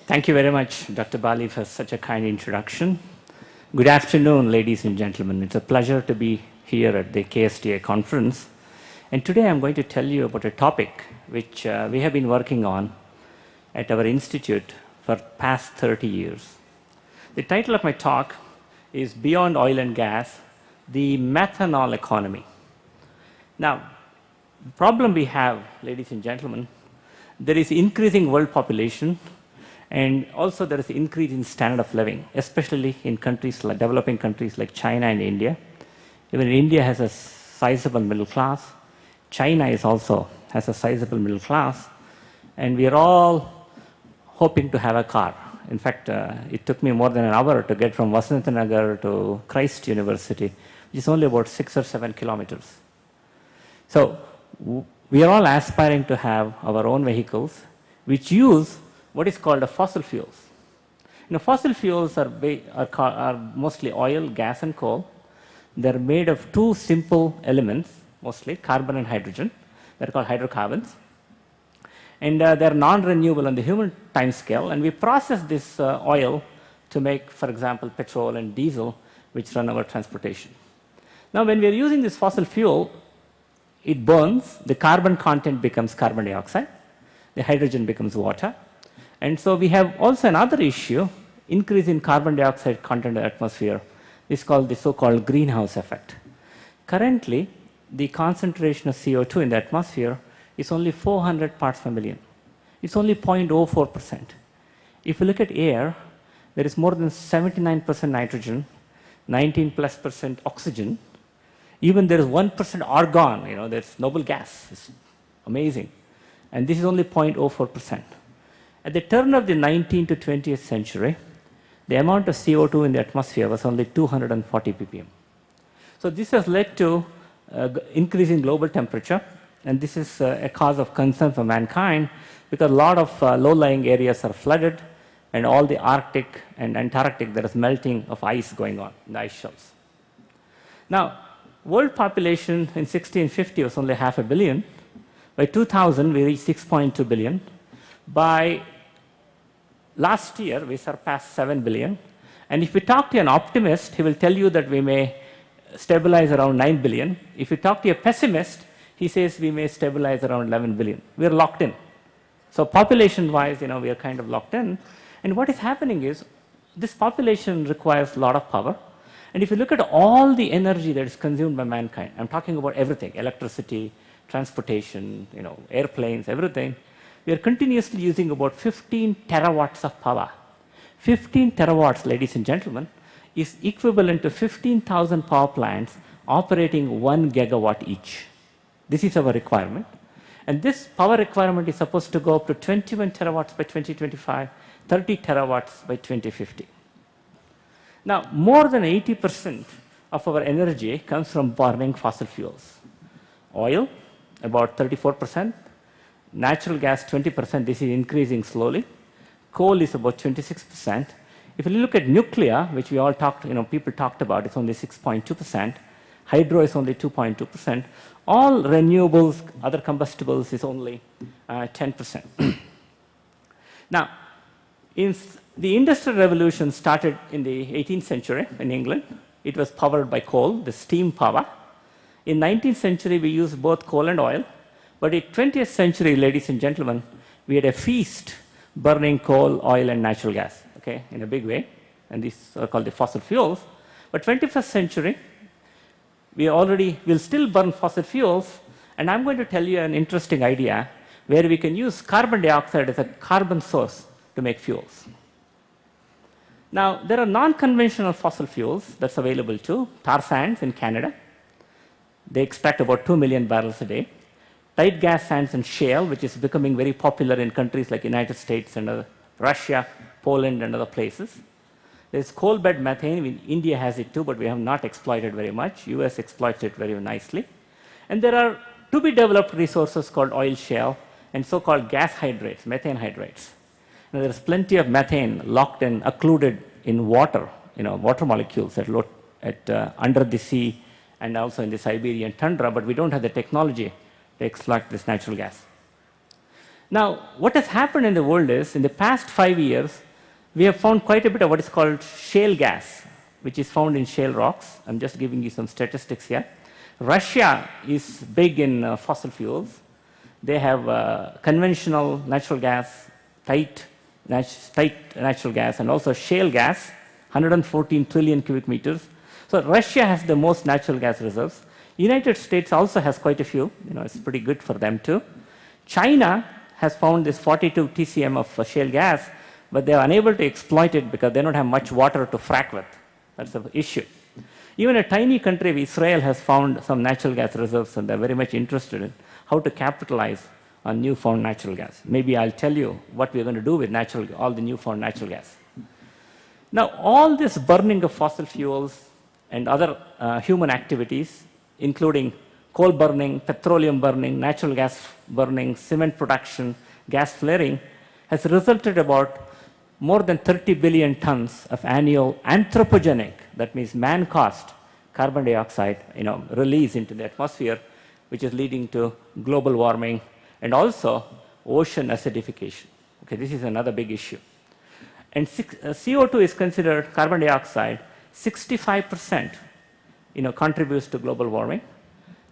Thank you very much, Dr. Bali, for such a kind introduction. Good afternoon, ladies and gentlemen. It's a pleasure to be here at the KSTA conference. And today I'm going to tell you about a topic which we have been working on at our institute for past 30 years. The title of my talk is Beyond Oil and Gas, the Methanol Economy. Now, the problem we have, ladies and gentlemen, there is increasing world population, and also there is increase in standard of living, especially in countries like developing countries like China and India. Even India has a sizable middle class. China also has a sizable middle class, and we are all hoping to have a car. In fact, it took me more than an hour to get from Vasantanagar to Christ University, which is only about 6 or 7 kilometers. So we are all aspiring to have our own vehicles which use what is called a fossil fuels. Fossil fuels are mostly oil, gas, and coal. They're made of two simple elements, mostly carbon and hydrogen. They're called hydrocarbons. And they're non-renewable on the human time scale. And we process this oil to make, for example, petrol and diesel, which run our transportation. Now, when we're using this fossil fuel, it burns, the carbon content becomes carbon dioxide, the hydrogen becomes water. And so we have also another issue, increase in carbon dioxide content in the atmosphere. It's called the so-called greenhouse effect. Currently, the concentration of CO2 in the atmosphere is only 400 parts per million. It's only 0.04%. If you look at air, there is more than 79% nitrogen, 19+% oxygen. Even there is 1% argon, there's noble gas. It's amazing. And this is only 0.04%. At the turn of the 19th to 20th century, the amount of CO2 in the atmosphere was only 240 ppm. So this has led to increasing global temperature, and this is a cause of concern for mankind because a lot of low-lying areas are flooded, and all the Arctic and Antarctic, there is melting of ice going on in the ice shelves. Now, world population in 1650 was only 500 million. By 2000, we reached 6.2 billion. By last year, we surpassed 7 billion. And if we talk to an optimist, he will tell you that we may stabilize around 9 billion. If you talk to a pessimist, he says we may stabilize around 11 billion. We are locked in. So population-wise, we are kind of locked in. And what is happening is this population requires a lot of power. And if you look at all the energy that is consumed by mankind, I'm talking about everything, electricity, transportation, airplanes, everything, we are continuously using about 15 terawatts of power. 15 terawatts, ladies and gentlemen, is equivalent to 15,000 power plants operating 1 gigawatt each. This is our requirement. And this power requirement is supposed to go up to 21 terawatts by 2025, 30 terawatts by 2050. Now, more than 80% of our energy comes from burning fossil fuels. Oil, about 34%. Natural gas, 20%. This is increasing slowly. Coal is about 26%. If you look at nuclear, which we all talked, people talked about, it's only 6.2%. Hydro is only 2.2%. All renewables, other combustibles is only 10%. Now, the Industrial Revolution started in the 18th century in England. It was powered by coal, the steam power. In 19th century, we used both coal and oil. But in 20th century, ladies and gentlemen, we had a feast burning coal, oil, and natural gas, in a big way. And these are called the fossil fuels. But 21st century, we'll still burn fossil fuels. And I'm going to tell you an interesting idea where we can use carbon dioxide as a carbon source to make fuels. Now, there are non-conventional fossil fuels that's available too. Tar sands in Canada. They extract about 2 million barrels a day. Tight gas sands and shale, which is becoming very popular in countries like United States and Russia, Poland, and other places. There's coal bed methane. India has it too, but we have not exploited very much. US exploits it very nicely. And there are to-be-developed resources called oil shale and so-called gas hydrates, methane hydrates. Now, there's plenty of methane locked and occluded in water, water molecules under the sea and also in the Siberian tundra, but we don't have the technology to extract this natural gas. Now, what has happened in the world is, in the past 5 years, we have found quite a bit of what is called shale gas, which is found in shale rocks. I'm just giving you some statistics here. Russia is big in fossil fuels. They have conventional natural gas, tight natural gas, and also shale gas, 114 trillion cubic meters. So Russia has the most natural gas reserves. United States also has quite a few. It's pretty good for them too. China has found this 42 TCM of shale gas, but they are unable to exploit it because they don't have much water to frack with. That's the issue. Even a tiny country, Israel, has found some natural gas reserves, and they're very much interested in how to capitalize on newfound natural gas. Maybe I'll tell you what we're going to do with all the newfound natural gas. Now, all this burning of fossil fuels and other human activities, including coal burning, petroleum burning, natural gas burning, cement production, gas flaring, has resulted about more than 30 billion tons of annual anthropogenic, that means man-caused carbon dioxide, release into the atmosphere, which is leading to global warming and also ocean acidification. Okay, this is another big issue. And CO2 is considered carbon dioxide, 65% contributes to global warming.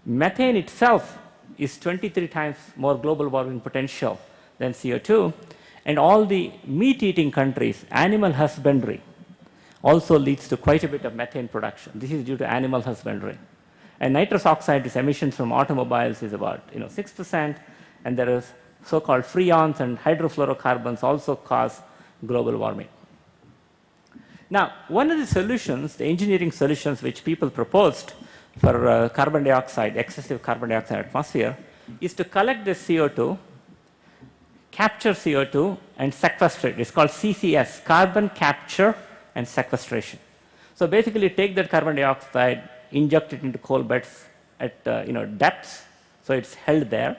Methane itself is 23 times more global warming potential than CO2. And all the meat-eating countries, animal husbandry also leads to quite a bit of methane production. This is due to animal husbandry. And nitrous oxide, its emissions from automobiles is about 6%, and there is so-called freons and hydrofluorocarbons also cause global warming. Now, one of the solutions, the engineering solutions which people proposed for carbon dioxide, excessive carbon dioxide atmosphere, is to collect this CO2, capture CO2, and sequestrate. It's called CCS, carbon capture and sequestration. So basically, take that carbon dioxide, inject it into coal beds at depths, so it's held there,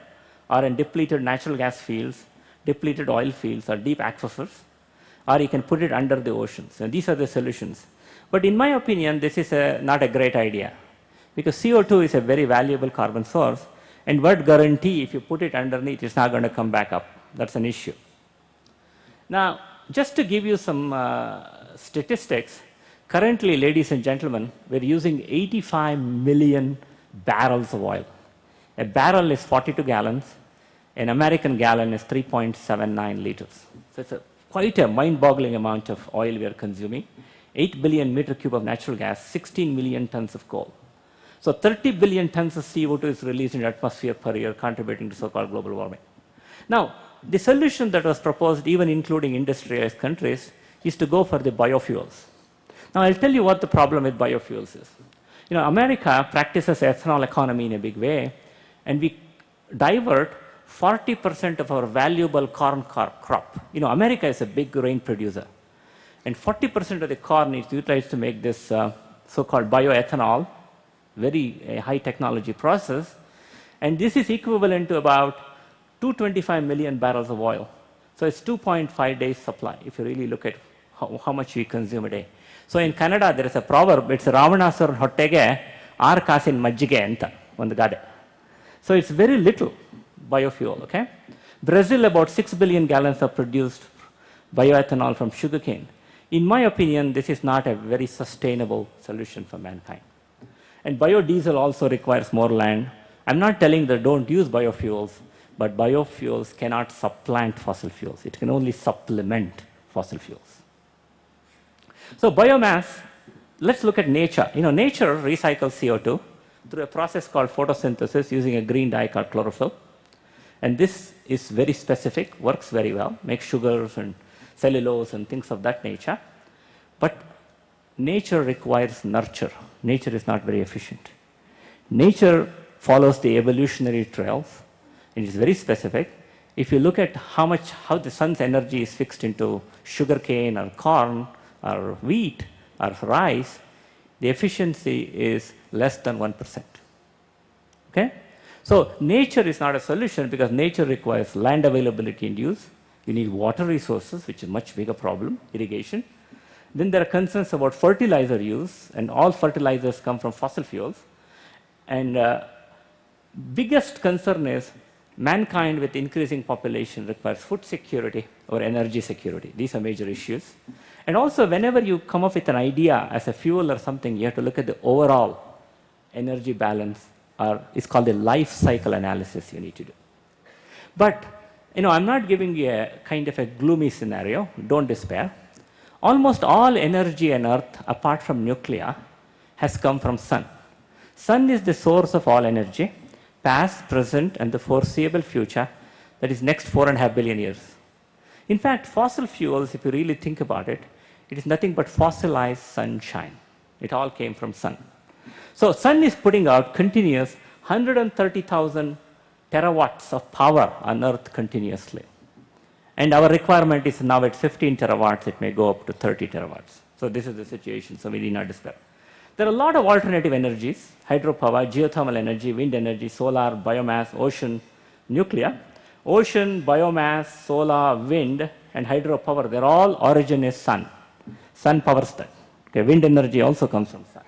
or in depleted natural gas fields, depleted oil fields, or deep aquifers, or you can put it under the oceans. And these are the solutions. But in my opinion, this is not a great idea, because CO2 is a very valuable carbon source, and what guarantee if you put it underneath, it's not going to come back up. That's an issue. Now, just to give you some statistics, currently, ladies and gentlemen, we're using 85 million barrels of oil. A barrel is 42 gallons. An American gallon is 3.79 liters. So it's quite a mind-boggling amount of oil we are consuming. 8 billion meter cube of natural gas, 16 million tons of coal. So 30 billion tons of CO2 is released in the atmosphere per year, contributing to so-called global warming. Now, the solution that was proposed, even including industrialized countries, is to go for the biofuels. Now, I'll tell you what the problem with biofuels is. America practices ethanol economy in a big way, and we divert 40% of our valuable corn crop. America is a big grain producer, and 40% of the corn is utilized to make this so-called bioethanol, very high technology process, and this is equivalent to about 225 million barrels of oil. So it's 2.5 days supply, if you really look at how much we consume a day. So in Canada, there is a proverb, it's Ravanasur Hottege, Ar Kasin Majjige Anta, ಒಂದು ಗಾದೆ. So it's very little biofuel, okay? Brazil, about 6 billion gallons of produced bioethanol from sugarcane. In my opinion, this is not a very sustainable solution for mankind. And biodiesel also requires more land. I'm not telling that don't use biofuels, but biofuels cannot supplant fossil fuels. It can only supplement fossil fuels. So biomass, let's look at nature. Nature recycles CO2 through a process called photosynthesis using a green dye called chlorophyll. And this is very specific, works very well, makes sugars and cellulose and things of that nature. But nature requires nurture. Nature is not very efficient. Nature follows the evolutionary trails, and it's very specific. If you look at how the sun's energy is fixed into sugarcane or corn or wheat or rice, the efficiency is less than 1%. Okay? So nature is not a solution because nature requires land availability and use. You need water resources, which is a much bigger problem, irrigation. Then there are concerns about fertilizer use, and all fertilizers come from fossil fuels. And biggest concern is mankind with increasing population requires food security or energy security. These are major issues. And also, whenever you come up with an idea as a fuel or something, you have to look at the overall energy balance, or it's called the life cycle analysis you need to do. But, I'm not giving you a kind of a gloomy scenario. Don't despair. Almost all energy on Earth, apart from nuclear, has come from sun. Sun is the source of all energy, past, present, and the foreseeable future, that is next 4.5 billion years. In fact, fossil fuels, if you really think about it, it is nothing but fossilized sunshine. It all came from sun. So sun is putting out continuous 130,000 terawatts of power on Earth continuously. And our requirement is now at 15 terawatts. It may go up to 30 terawatts. So this is the situation, so we need not despair. There are a lot of alternative energies: hydropower, geothermal energy, wind energy, solar, biomass, ocean, nuclear. Ocean, biomass, solar, wind, and hydropower, their all origin is sun. Sun powers that. Okay, wind energy also comes from sun.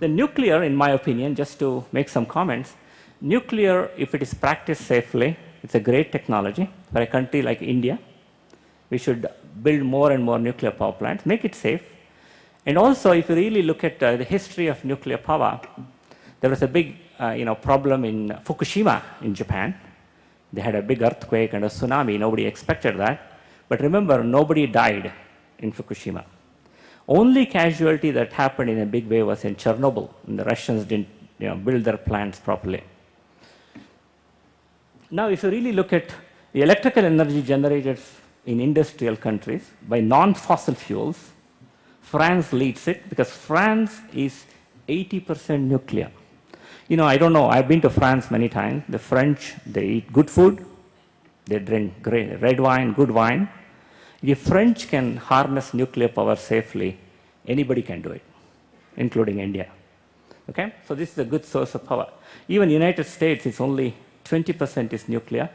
The nuclear, in my opinion, just to make some comments, nuclear, if it is practiced safely, it's a great technology. For a country like India, we should build more and more nuclear power plants, make it safe. And also, if you really look at the history of nuclear power, there was a big problem in Fukushima in Japan. They had a big earthquake and a tsunami. Nobody expected that. But remember, nobody died in Fukushima. Only casualty that happened in a big way was in Chernobyl, and the Russians didn't build their plants properly. Now, if you really look at the electrical energy generated in industrial countries by non-fossil fuels, France leads it because France is 80% nuclear. I don't know, I've been to France many times. The French, they eat good food, they drink great red wine, good wine. If French can harness nuclear power safely, anybody can do it, including India. Okay? So this is a good source of power. Even United States, it's only 20% is nuclear.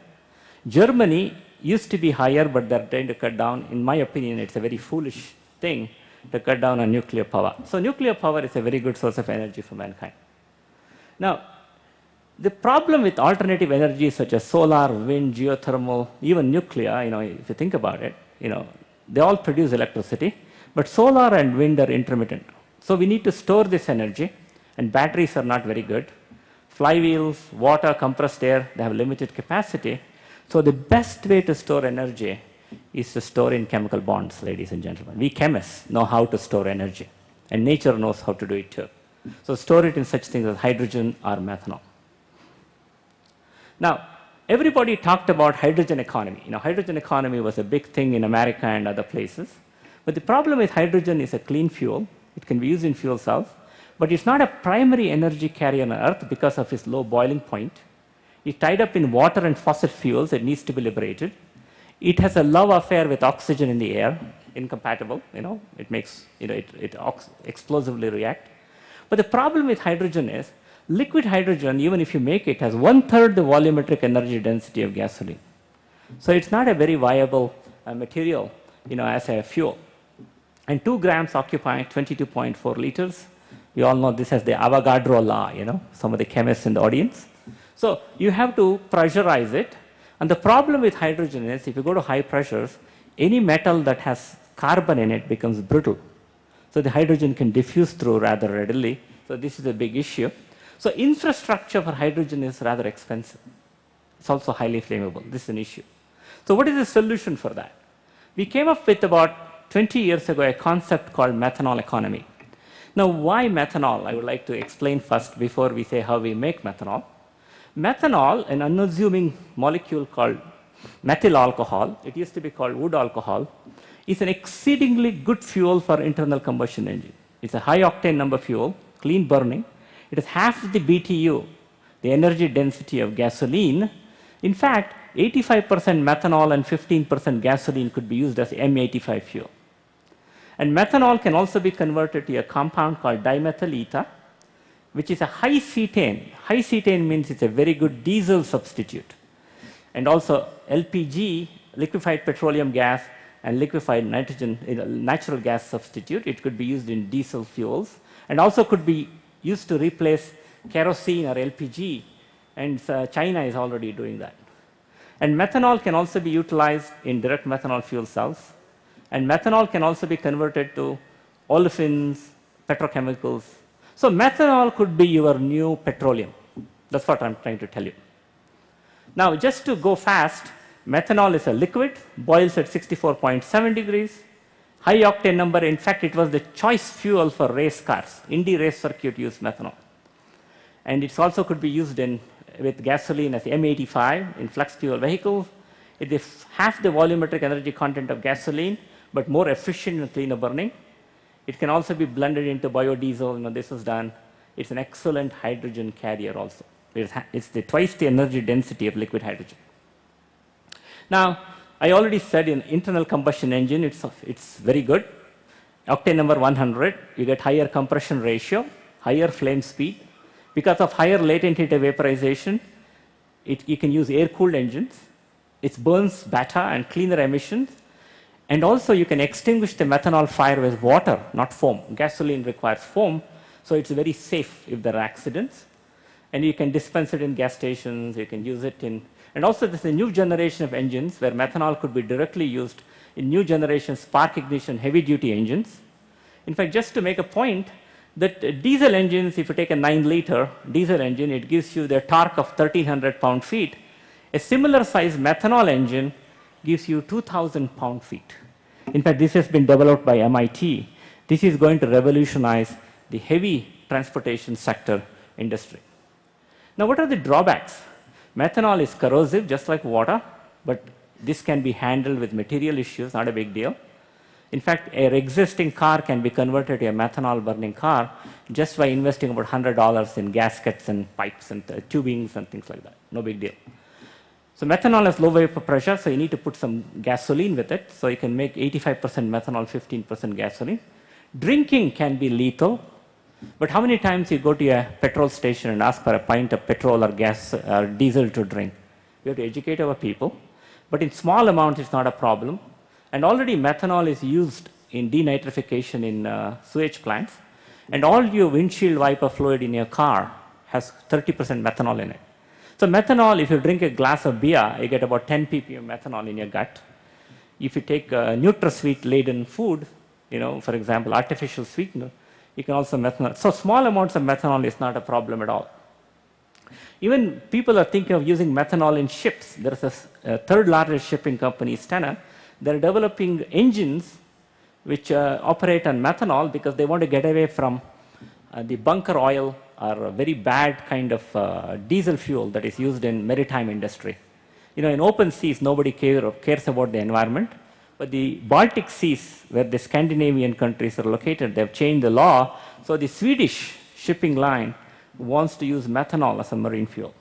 Germany used to be higher, but they're trying to cut down. In my opinion, it's a very foolish thing to cut down on nuclear power. So nuclear power is a very good source of energy for mankind. Now, the problem with alternative energies such as solar, wind, geothermal, even nuclear, if you think about it, they all produce electricity, but solar and wind are intermittent. So we need to store this energy, and batteries are not very good. Flywheels, water, compressed air, they have limited capacity. So the best way to store energy is to store in chemical bonds, ladies and gentlemen. We chemists know how to store energy, and nature knows how to do it too. So store it in such things as hydrogen or methanol. Now, everybody talked about hydrogen economy. Hydrogen economy was a big thing in America and other places. But the problem with hydrogen is a clean fuel. It can be used in fuel cells. But it's not a primary energy carrier on Earth because of its low boiling point. It's tied up in water and fossil fuels. It needs to be liberated. It has a love affair with oxygen in the air, incompatible. It makes, it explosively react. But the problem with hydrogen is, liquid hydrogen, even if you make it, has 1/3 the volumetric energy density of gasoline. So it's not a very viable material, as a fuel. And 2 grams occupy 22.4 liters. We all know this as the Avogadro law, some of the chemists in the audience. So you have to pressurize it. And the problem with hydrogen is, if you go to high pressures, any metal that has carbon in it becomes brittle. So the hydrogen can diffuse through rather readily. So this is a big issue. So infrastructure for hydrogen is rather expensive. It's also highly flammable. This is an issue. So what is the solution for that? We came up with about 20 years ago a concept called methanol economy. Now, why methanol? I would like to explain first before we say how we make methanol. Methanol, an unassuming molecule called methyl alcohol, it used to be called wood alcohol, is an exceedingly good fuel for internal combustion engine. It's a high octane number fuel, clean burning. It is half the BTU, the energy density of gasoline. In fact, 85% methanol and 15% gasoline could be used as M85 fuel. And methanol can also be converted to a compound called dimethyl ether, which is a high cetane. High cetane means it's a very good diesel substitute. And also LPG, liquefied petroleum gas, and liquefied nitrogen, natural gas substitute. It could be used in diesel fuels, and also could be used to replace kerosene or LPG, and China is already doing that. And methanol can also be utilized in direct methanol fuel cells. And methanol can also be converted to olefins, petrochemicals. So methanol could be your new petroleum. That's what I'm trying to tell you. Now, just to go fast, methanol is a liquid, boils at 64.7 degrees, high octane number. In fact, it was the choice fuel for race cars. Indy race circuit used methanol. And it also could be used with gasoline as M85 in flex fuel vehicles. It is half the volumetric energy content of gasoline, but more efficient and cleaner burning. It can also be blended into biodiesel. This was done. It's an excellent hydrogen carrier also. It's twice the energy density of liquid hydrogen. Now, I already said in internal combustion engine, it's very good. Octane number 100, you get higher compression ratio, higher flame speed. Because of higher latent heat vaporization, you can use air-cooled engines. It burns better and cleaner emissions. And also, you can extinguish the methanol fire with water, not foam. Gasoline requires foam, so it's very safe if there are accidents. And you can dispense it in gas stations. You can use it in... And also, there's a new generation of engines where methanol could be directly used in new generation spark ignition heavy-duty engines. In fact, just to make a point, that diesel engines, if you take a 9-liter diesel engine, it gives you the torque of 1,300 pound-feet. A similar size methanol engine gives you 2,000 pound-feet. In fact, this has been developed by MIT. This is going to revolutionize the heavy transportation sector industry. Now, what are the drawbacks? Methanol is corrosive, just like water, but this can be handled with material issues, not a big deal. In fact, an existing car can be converted to a methanol burning car just by investing about $100 in gaskets and pipes and tubings and things like that. No big deal. So methanol has low vapor pressure, so you need to put some gasoline with it. So you can make 85% methanol, 15% gasoline. Drinking can be lethal, but how many times you go to a petrol station and ask for a pint of petrol or gas or diesel to drink? We have to educate our people, but in small amounts it's not a problem. And already methanol is used in denitrification in sewage plants. And all your windshield wiper fluid in your car has 30% methanol in it. So methanol, if you drink a glass of beer, you get about 10 ppm methanol in your gut. If you take NutraSweet laden food, for example, artificial sweetener, you can also methanol. So small amounts of methanol is not a problem at all. Even people are thinking of using methanol in ships. There's a third largest shipping company, Stena. They're developing engines which operate on methanol because they want to get away from the bunker oil or a very bad kind of diesel fuel that is used in maritime industry. In open seas, nobody cares about the environment. But the Baltic seas, where the Scandinavian countries are located, they've changed the law. So the Swedish shipping line wants to use methanol as a marine fuel.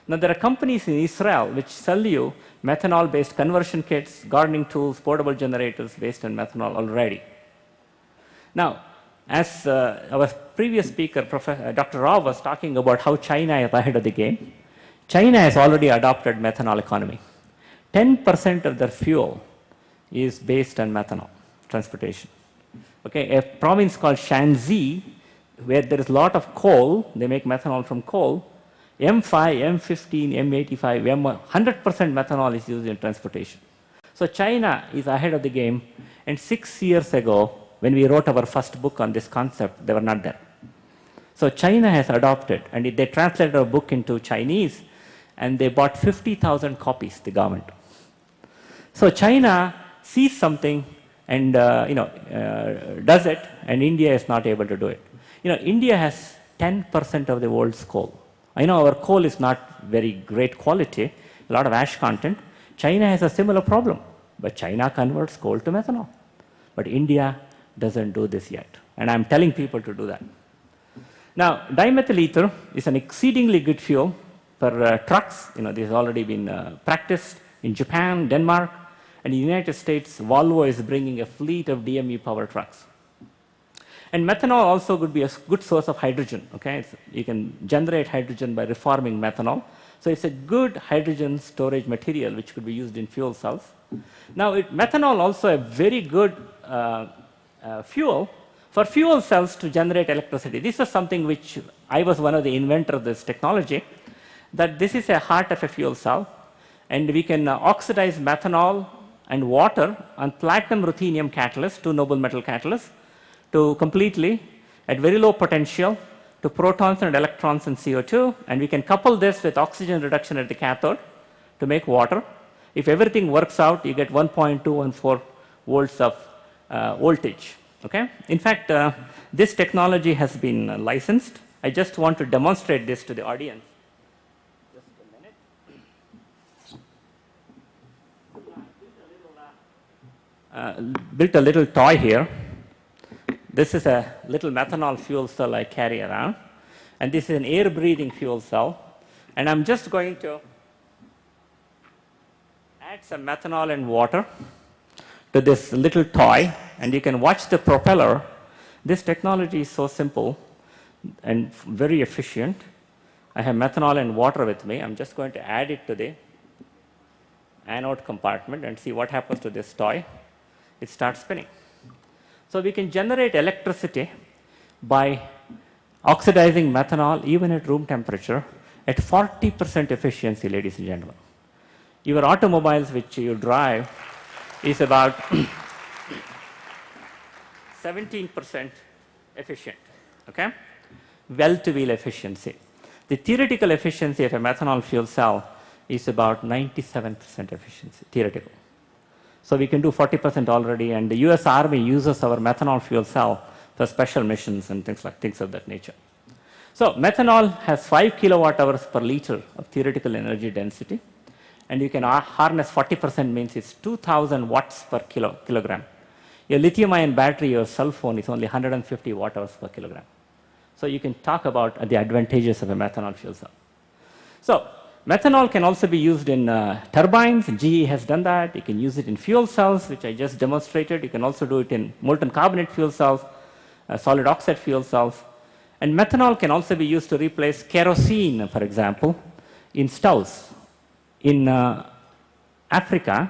Now, there are companies in Israel which sell you methanol-based conversion kits, gardening tools, portable generators based on methanol already. Now, as our previous speaker, Dr. Rao, was talking about how China is ahead of the game, China has already adopted methanol economy. 10% of their fuel is based on methanol transportation. Okay, a province called Shanxi, where there is a lot of coal, they make methanol from coal. M5, M15, M85, 100% methanol is used in transportation. So China is ahead of the game, and 6 years ago, when we wrote our first book on this concept, they were not there. So China has adopted, and they translated our book into Chinese, and they bought 50,000 copies, the government. So China sees something and does it, and India is not able to do it. India has 10% of the world's coal. I know our coal is not very great quality, a lot of ash content. China has a similar problem, but China converts coal to methanol. But India doesn't do this yet, and I'm telling people to do that. Now, dimethyl ether is an exceedingly good fuel for trucks. This has already been practiced in Japan, Denmark, and in the United States. Volvo is bringing a fleet of DME power trucks. And methanol also could be a good source of hydrogen. Okay, you can generate hydrogen by reforming methanol. So it's a good hydrogen storage material which could be used in fuel cells. Now, methanol also a very good fuel for fuel cells to generate electricity. This is something which I was one of the inventors of this technology, that this is a heart of a fuel cell. And we can oxidize methanol and water on platinum ruthenium catalyst, two noble metal catalysts, to completely, at very low potential, to protons and electrons in CO2. And we can couple this with oxygen reduction at the cathode to make water. If everything works out, you get 1.214 volts of voltage. Okay? In fact, this technology has been licensed. I just want to demonstrate this to the audience. Just a minute. Built a little toy here. This is a little methanol fuel cell I carry around. And this is an air-breathing fuel cell. And I'm just going to add some methanol and water to this little toy. And you can watch the propeller. This technology is so simple and very efficient. I have methanol and water with me. I'm just going to add it to the anode compartment and see what happens to this toy. It starts spinning. So we can generate electricity by oxidizing methanol even at room temperature at 40% efficiency, ladies and gentlemen. Your automobiles which you drive is about 17% efficient, okay? Well-to-wheel efficiency. The theoretical efficiency of a methanol fuel cell is about 97% efficiency, theoretical. So we can do 40% already, and the US Army uses our methanol fuel cell for special missions and things of that nature. So methanol has 5 kilowatt hours per liter of theoretical energy density, and you can harness 40% means it's 2,000 watts per kilogram. Your lithium-ion battery, your cell phone is only 150 watt hours per kilogram. So you can talk about the advantages of a methanol fuel cell. So methanol can also be used in turbines. GE has done that. You can use it in fuel cells, which I just demonstrated. You can also do it in molten carbonate fuel cells, solid oxide fuel cells. And methanol can also be used to replace kerosene, for example, in stoves. In Africa,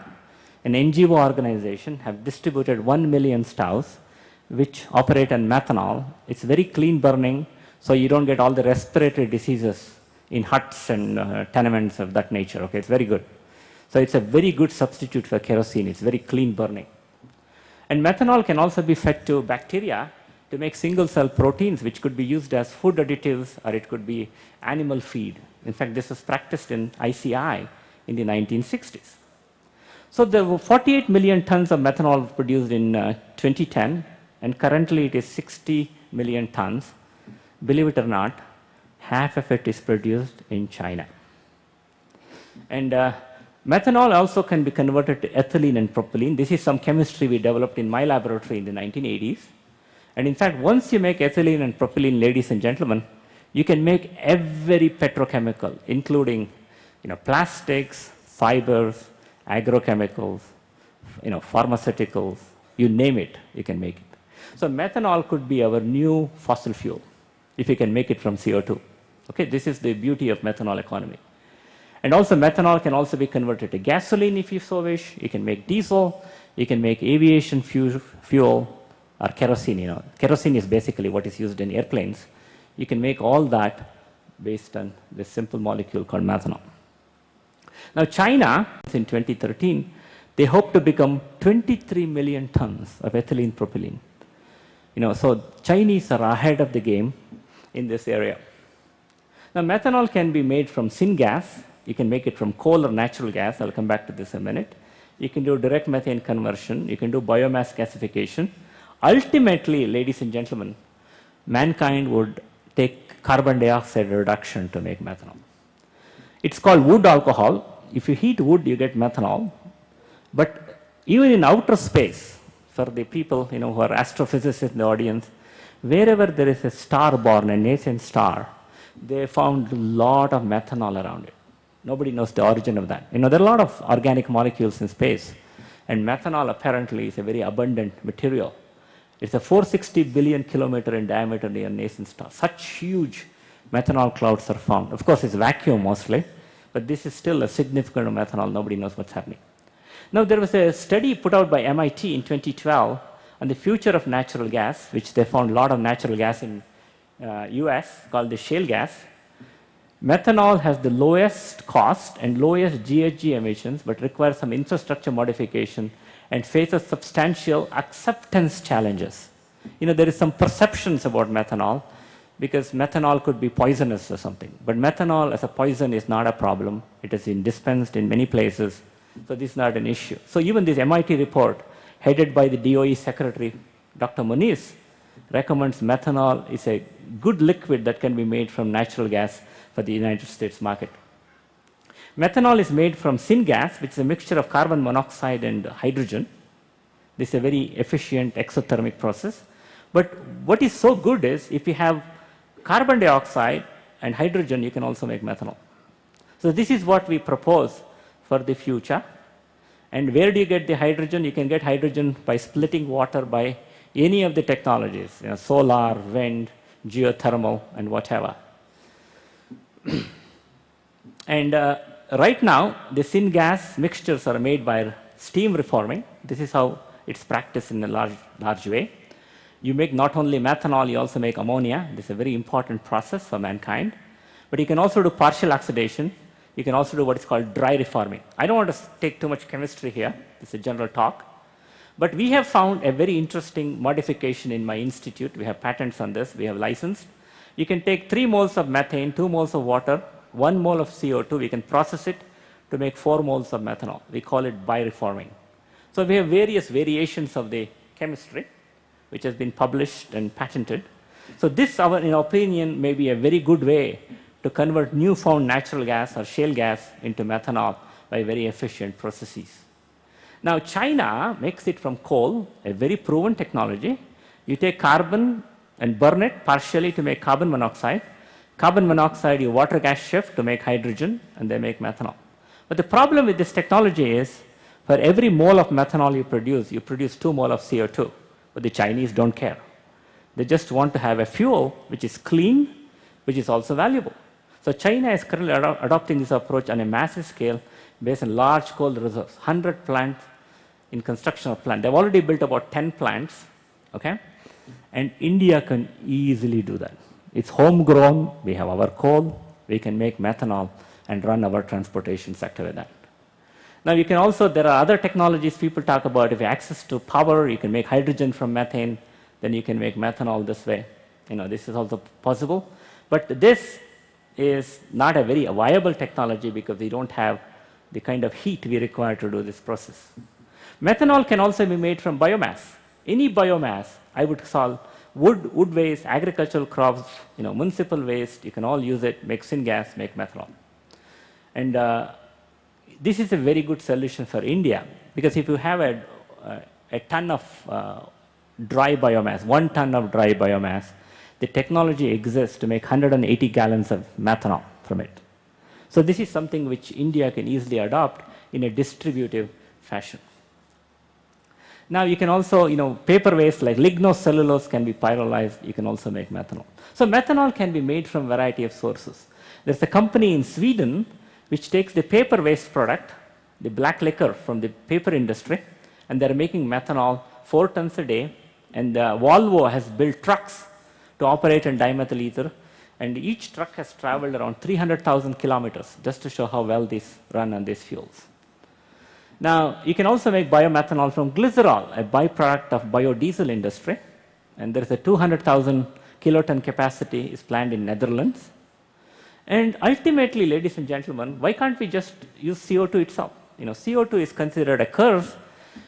an NGO organization have distributed 1 million stoves which operate on methanol. It's very clean burning, so you don't get all the respiratory diseases in huts and tenements of that nature. Okay, it's very good. So it's a very good substitute for kerosene. It's very clean burning. And methanol can also be fed to bacteria to make single cell proteins, which could be used as food additives, or it could be animal feed. In fact, this was practiced in ICI in the 1960s. So there were 48 million tons of methanol produced in 2010, and currently it is 60 million tons. Believe it or not, half of it is produced in China. And methanol also can be converted to ethylene and propylene. This is some chemistry we developed in my laboratory in the 1980s. And in fact, once you make ethylene and propylene, ladies and gentlemen, you can make every petrochemical, including plastics, fibers, agrochemicals, pharmaceuticals, you name it, you can make it. So methanol could be our new fossil fuel if you can make it from CO2. Okay, this is the beauty of methanol economy. And also methanol can also be converted to gasoline if you so wish. You can make diesel, you can make aviation fuel, or kerosene. Kerosene is basically what is used in airplanes. You can make all that based on this simple molecule called methanol. Now China, in 2013, they hope to become 23 million tons of ethylene propylene. So Chinese are ahead of the game in this area. Now methanol can be made from syngas. You can make it from coal or natural gas. I'll come back to this in a minute. You can do direct methane conversion. You can do biomass gasification. Ultimately, ladies and gentlemen, mankind would take carbon dioxide reduction to make methanol. It's called wood alcohol. If you heat wood, you get methanol. But even in outer space, for the people who are astrophysicists in the audience, wherever there is a star born, a nascent star, they found a lot of methanol around it. Nobody knows the origin of that. There are a lot of organic molecules in space, and methanol apparently is a very abundant material. It's a 460 billion kilometer in diameter near nascent star. Such huge methanol clouds are found. Of course, it's vacuum mostly, but this is still a significant amount of methanol. Nobody knows what's happening. Now, there was a study put out by MIT in 2012 on the future of natural gas, which they found a lot of natural gas in US called the shale gas. Methanol has the lowest cost and lowest GHG emissions, but requires some infrastructure modification and faces substantial acceptance challenges. There is some perceptions about methanol because methanol could be poisonous or something. But methanol as a poison is not a problem. It is dispensed in many places, so this is not an issue. So even this MIT report, headed by the DOE Secretary, Dr. Moniz, recommends methanol is a good liquid that can be made from natural gas for the United States market. Methanol is made from syngas, which is a mixture of carbon monoxide and hydrogen. This is a very efficient exothermic process. But what is so good is if you have carbon dioxide and hydrogen, you can also make methanol. So this is what we propose for the future. And where do you get the hydrogen? You can get hydrogen by splitting water by any of the technologies, solar, wind, geothermal, and whatever. And right now, the syngas mixtures are made by steam reforming. This is how it's practiced in a large way. You make not only methanol, you also make ammonia. This is a very important process for mankind. But you can also do partial oxidation. You can also do what is called dry reforming. I don't want to take too much chemistry here. This is a general talk. But we have found a very interesting modification in my institute. We have patents on this. We have licensed. You can take 3 moles of methane, 2 moles of water, 1 mole of CO2. We can process it to make 4 moles of methanol. We call it bioreforming. So we have various variations of the chemistry, which has been published and patented. So this, in our opinion, may be a very good way to convert newfound natural gas or shale gas into methanol by very efficient processes. Now, China makes it from coal, a very proven technology. You take carbon and burn it partially to make carbon monoxide. Carbon monoxide, you water gas shift to make hydrogen, and they make methanol. But the problem with this technology is, for every mole of methanol you produce 2 mole of CO2. But the Chinese don't care. They just want to have a fuel which is clean, which is also valuable. So China is currently adopting this approach on a massive scale based on large coal reserves, 100 plants in construction of plant. They've already built about 10 plants, okay? And India can easily do that. It's homegrown, we have our coal, we can make methanol and run our transportation sector with that. Now you can also, there are other technologies people talk about. If you have access to power, you can make hydrogen from methane, then you can make methanol this way. This is also possible. But this is not a very viable technology because we don't have the kind of heat we require to do this process. Methanol can also be made from biomass. Any biomass, I would solve wood waste, agricultural crops, municipal waste, you can all use it, make syngas, make methanol. And this is a very good solution for India because if you have a ton of dry biomass, 1 ton of dry biomass, the technology exists to make 180 gallons of methanol from it. So this is something which India can easily adopt in a distributive fashion. Now you can also, paper waste like lignocellulose can be pyrolyzed. You can also make methanol. So methanol can be made from a variety of sources. There's a company in Sweden which takes the paper waste product, the black liquor from the paper industry, and they're making methanol 4 tons a day. And Volvo has built trucks to operate on dimethyl ether, and each truck has traveled around 300,000 kilometers, just to show how well these run on these fuels. Now, you can also make biomethanol from glycerol, a byproduct of biodiesel industry, and there's a 200,000 kiloton capacity is planned in Netherlands. And ultimately, ladies and gentlemen, why can't we just use CO2 itself? CO2 is considered a curse,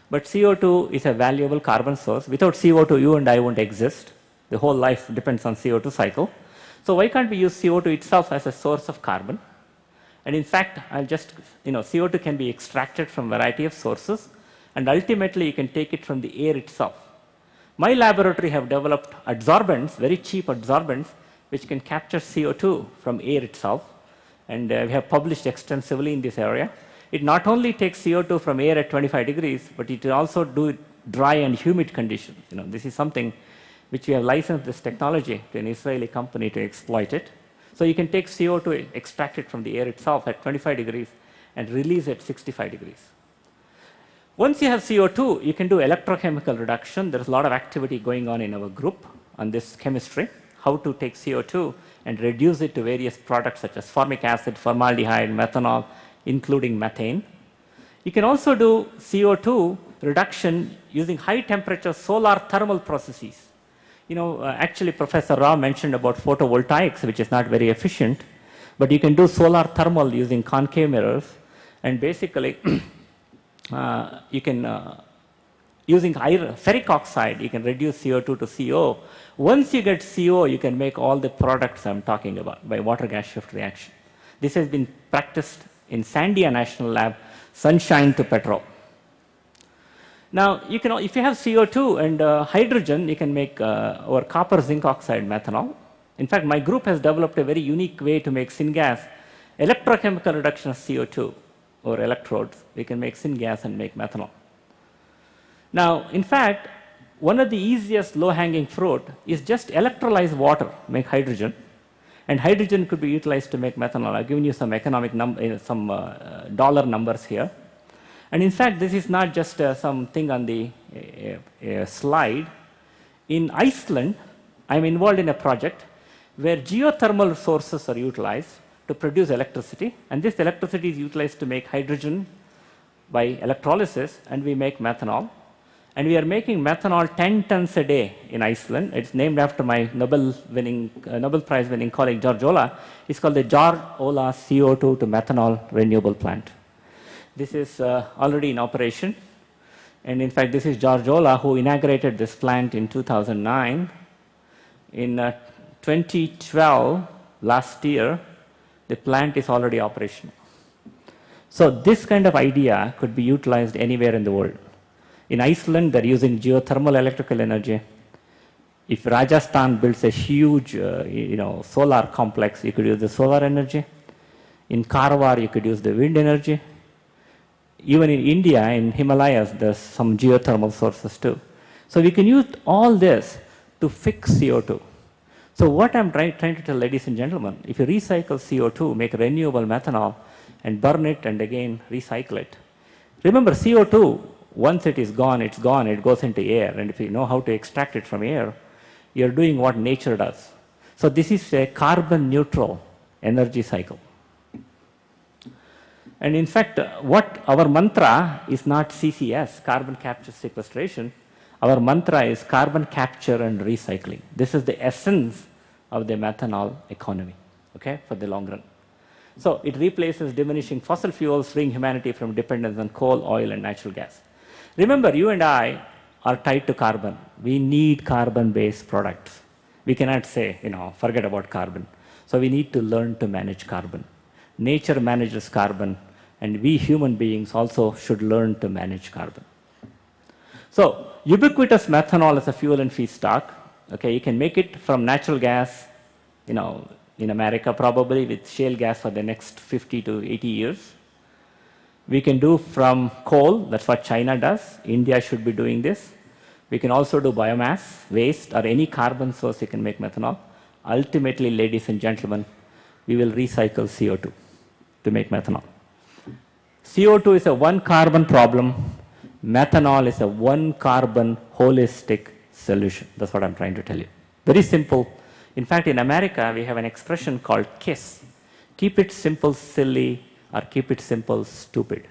but CO2 is a valuable carbon source. Without CO2, you and I won't exist. The whole life depends on CO2 cycle. So why can't we use CO2 itself as a source of carbon? And in fact, CO2 can be extracted from a variety of sources, and ultimately you can take it from the air itself. My laboratory have developed adsorbents, very cheap adsorbents, which can capture CO2 from air itself, and we have published extensively in this area. It not only takes CO2 from air at 25 degrees, but it will also do it dry and humid conditions. This is something which we have licensed this technology to an Israeli company to exploit it. So you can take CO2, extract it from the air itself at 25 degrees, and release it at 65 degrees. Once you have CO2, you can do electrochemical reduction. There's a lot of activity going on in our group on this chemistry, how to take CO2 and reduce it to various products such as formic acid, formaldehyde, methanol, including methane. You can also do CO2 reduction using high temperature solar thermal processes. Actually Professor Rao mentioned about photovoltaics, which is not very efficient, but you can do solar thermal using concave mirrors, and basically you can using ferric oxide, you can reduce CO2 to CO. Once you get CO, you can make all the products I'm talking about by water gas shift reaction. This has been practiced in Sandia National Lab, sunshine to petrol. Now, if you have CO2 and hydrogen, you can make our copper zinc oxide methanol. In fact, my group has developed a very unique way to make syngas, electrochemical reduction of CO2 or electrodes. We can make syngas and make methanol. Now, in fact, one of the easiest low-hanging fruit is just electrolyze water, make hydrogen, and hydrogen could be utilized to make methanol. I've given you some economic dollar numbers here. And in fact, this is not just something on the slide. In Iceland, I'm involved in a project where geothermal sources are utilized to produce electricity, and this electricity is utilized to make hydrogen by electrolysis, and we make methanol. And we are making methanol 10 tons a day in Iceland. It's named after my Nobel Prize winning colleague, George Ola. It's called the George Ola CO2 to methanol renewable plant. This is already in operation. And in fact, this is George Ola who inaugurated this plant in 2009. In 2012, last year, the plant is already operational. So this kind of idea could be utilized anywhere in the world. In Iceland, they're using geothermal electrical energy. If Rajasthan builds a huge solar complex, you could use the solar energy. In Karwar, you could use the wind energy. Even in India, in Himalayas, there's some geothermal sources too. So we can use all this to fix CO2. So what I'm trying to tell ladies and gentlemen, if you recycle CO2, make renewable methanol, and burn it and again recycle it. Remember, CO2, once it is gone, it goes into air. And if you know how to extract it from air, you're doing what nature does. So this is a carbon neutral energy cycle. And in fact, what our mantra is not CCS, carbon capture sequestration. Our mantra is carbon capture and recycling. This is the essence of the methanol economy, okay, for the long run. So it replaces diminishing fossil fuels, freeing humanity from dependence on coal, oil, and natural gas. Remember, you and I are tied to carbon. We need carbon-based products. We cannot say, forget about carbon. So we need to learn to manage carbon. Nature manages carbon, and we human beings also should learn to manage carbon. So ubiquitous methanol is a fuel and feedstock. Okay, you can make it from natural gas, in America probably with shale gas for the next 50 to 80 years. We can do from coal, that's what China does. India should be doing this. We can also do biomass, waste, or any carbon source you can make methanol. Ultimately, ladies and gentlemen, we will recycle CO2 to make methanol. CO2 is a one carbon problem. Methanol is a one carbon holistic solution. That's what I'm trying to tell you. Very simple. In fact, in America, we have an expression called KISS. Keep it simple, silly, or keep it simple, stupid.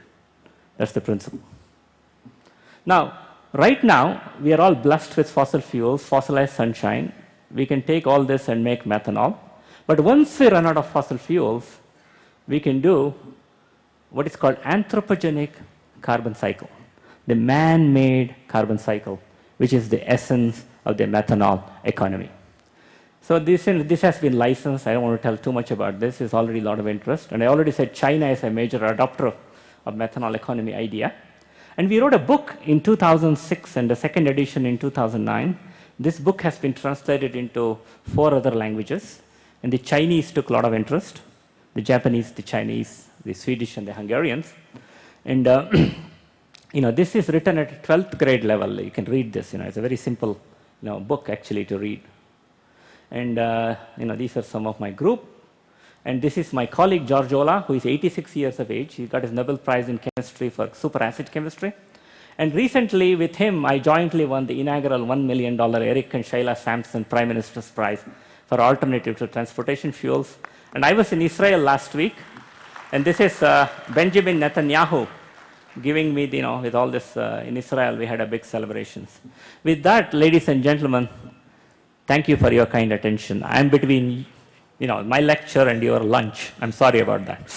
That's the principle. Now, right now, we are all blessed with fossil fuels, fossilized sunshine. We can take all this and make methanol. But once we run out of fossil fuels, we can do what is called anthropogenic carbon cycle, the man-made carbon cycle, which is the essence of the methanol economy. So this has been licensed. I don't want to tell too much about this. There's already a lot of interest. And I already said China is a major adopter of methanol economy idea. And we wrote a book in 2006 and the second edition in 2009. This book has been translated into 4 other languages. And the Chinese took a lot of interest. The Japanese, the Chinese, the Swedish, and the Hungarians. And this is written at 12th grade level. You can read this. It's a very simple book actually to read. And these are some of my group. And this is my colleague George Ola, who is 86 years of age. He got his Nobel Prize in chemistry for superacid chemistry. And recently with him, I jointly won the inaugural $1 million Eric and Shaila Sampson Prime Minister's Prize for alternative to transportation fuels. And I was in Israel last week, and this is Benjamin Netanyahu giving me, with all this in Israel, we had a big celebrations. With that, ladies and gentlemen, thank you for your kind attention. I'm between, my lecture and your lunch. I'm sorry about that.